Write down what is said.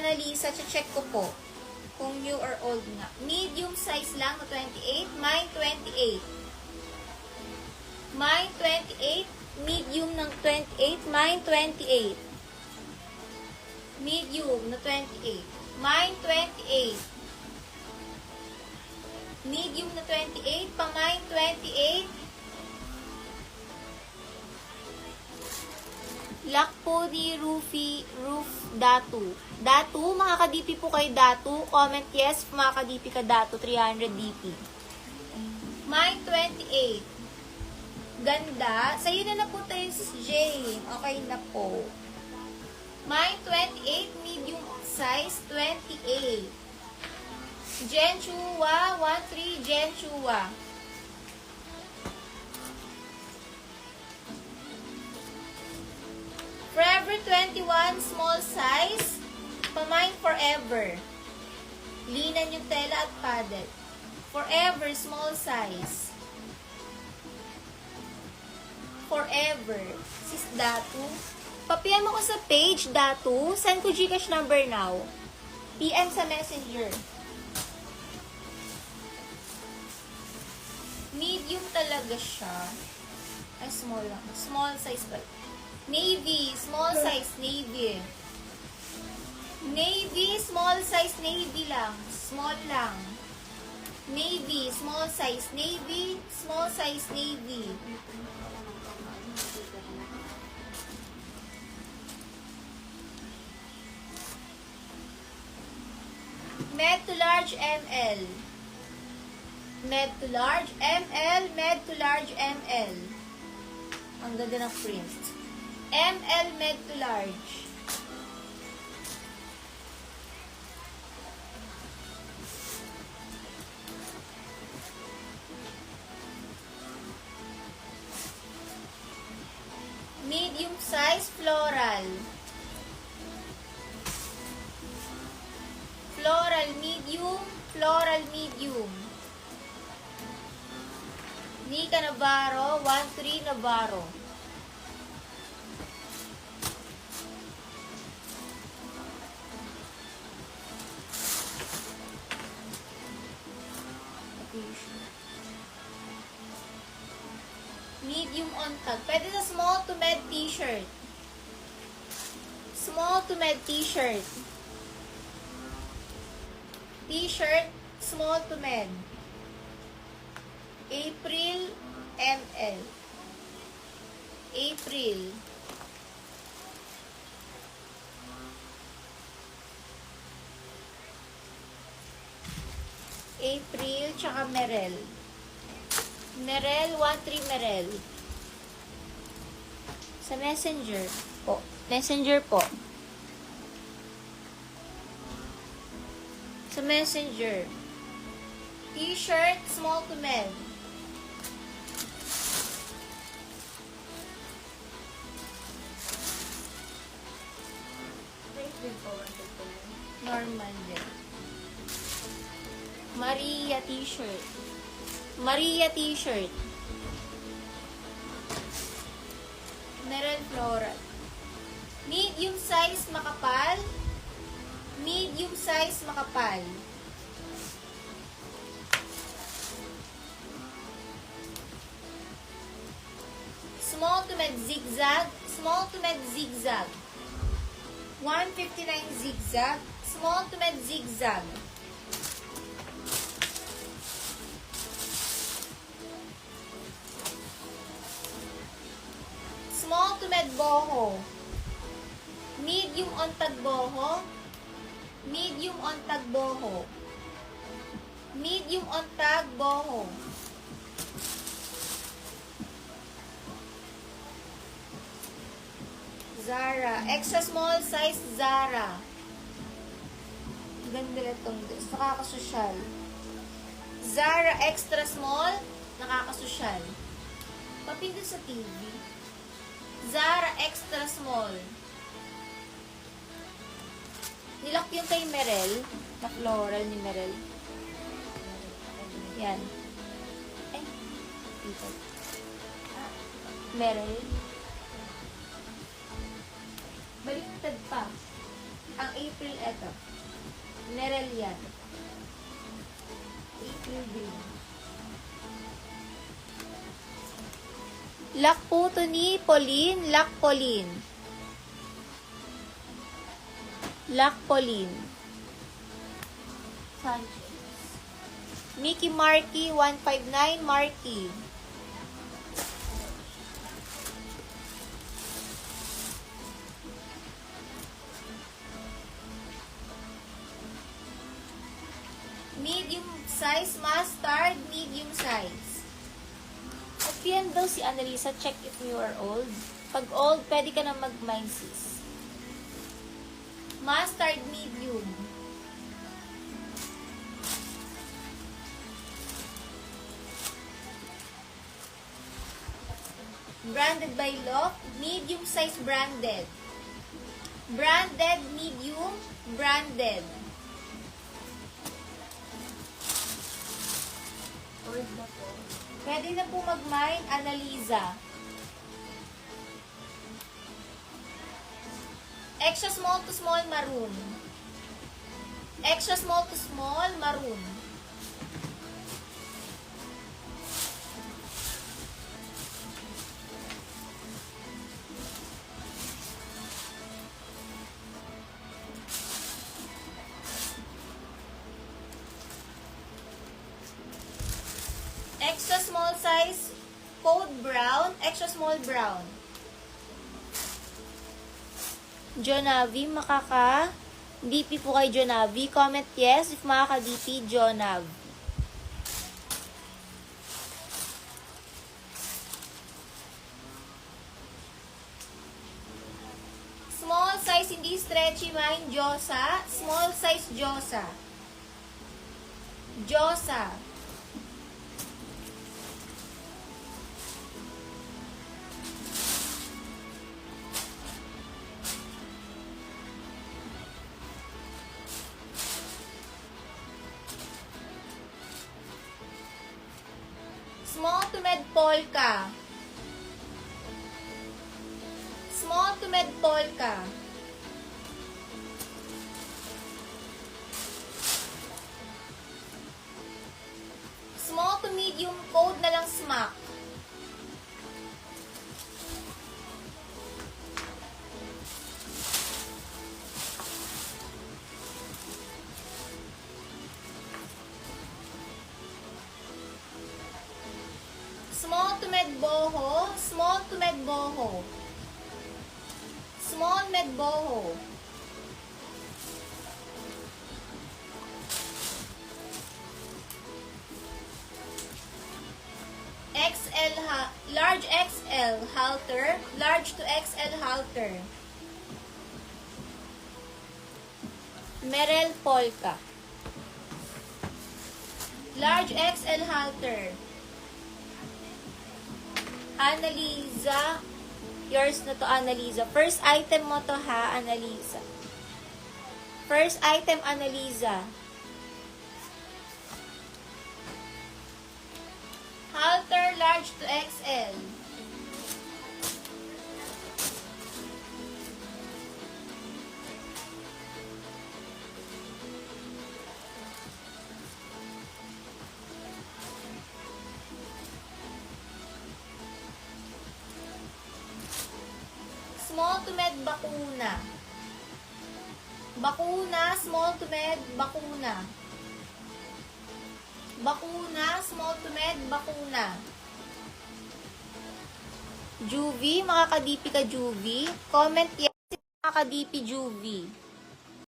Annalisa, check ko po. Kung new or old nga. Medium size lang na 28. Mine 28. Mine 28. Medium ng 28. Mine 28. Medium na 28. Mine 28. Medium na 28. Pa-mine 28. Lock po ni Roof Datu. Datu, makaka-DP po kay Datu. Comment yes, makaka-DP ka Datu, 300 DP. Mine 28. Ganda. Sa'yo na po tayo, Jane. Okay na po. Mine 28, medium size 28. Jen Chua, 13, Jen Chua. Forever 21, small size. Pa-mine forever. Linan yung tela at padded. Forever, small size. Forever. Sis Datu. Pa-PM ako sa page, Datu. Send ko Gcash number now. PM sa Messenger. Medium talaga siya. Ay, small lang. Small size pa. Navy, small size, navy. Navy, small size, navy lang. Small lang. Navy, small size, navy. Small size, navy. Med to large, ML. Med to large, ML. Med to large, ML. Ang ganda ng print. ML med to large. Medium size floral. Floral medium, floral medium. Nika Navarro, 13 Navarro. Medium on tag. Pwede sa small to med t-shirt. Small to med t-shirt. T-shirt, small to med. April, ML. April. April, tsaka Merel. Merel, 13 Merel. Sa Messenger po. Messenger po. Sa Messenger. T-shirt, small to men. Normal din. Maria t-shirt. Maria t-shirt. Meron floral. Medium size makapal. Medium size makapal. Small to med zigzag. Small to med zigzag. 159 zigzag. Small to med zigzag. Small to med boho. Medium on tag boho. Medium on tag boho. Medium on tag boho. Zara. Extra small size Zara. Ganda na itong dress. Nakakasosyal. Zara extra small. Nakakasosyal. Papindot sa TV. Zara extra small. Nilak yung kay Merel. Na floral ni Merel. Yan. Ay. Dito. Merel. Baliktad pa. Ang April, eto. Merel yan. April green. Lakputo ni Pauline, Lakpolin. Lakpolin. Sanchez. Mickey Marky, 159, Marky. Medium size, mustard, medium size. At yan daw si Annalisa, check if you are old. Pag old, pwede ka na mag-mine sis. Mustard, medium. Branded by Loft, medium size branded. Branded, medium, branded. Pwede na po mag-mine, Annalisa. Extra small to small, maroon. Extra small to small, maroon. Extra small size, code brown, extra small brown. Jonavi, makaka-DP po kay Jonavi. Comment yes if makaka-DP, Jonav. Small size, hindi stretchy mine, Josa. Small size, Josa. Josa. Small to med polka. Small to med polka. Small to medium code na lang smack. Small to med boho, small to med boho. Small med boho. Large XL halter, large to XL halter. Merel polka. Large XL halter. Annalisa, yours na to, Annalisa. First item mo to ha, Annalisa. First item, Annalisa. Halter, large to XL. Small to med, bakuna. Bakuna, small to med, bakuna. Bakuna, small to med, bakuna. Juvie, makaka-DP ka Juvie. Comment yes, makaka-DP Juvie.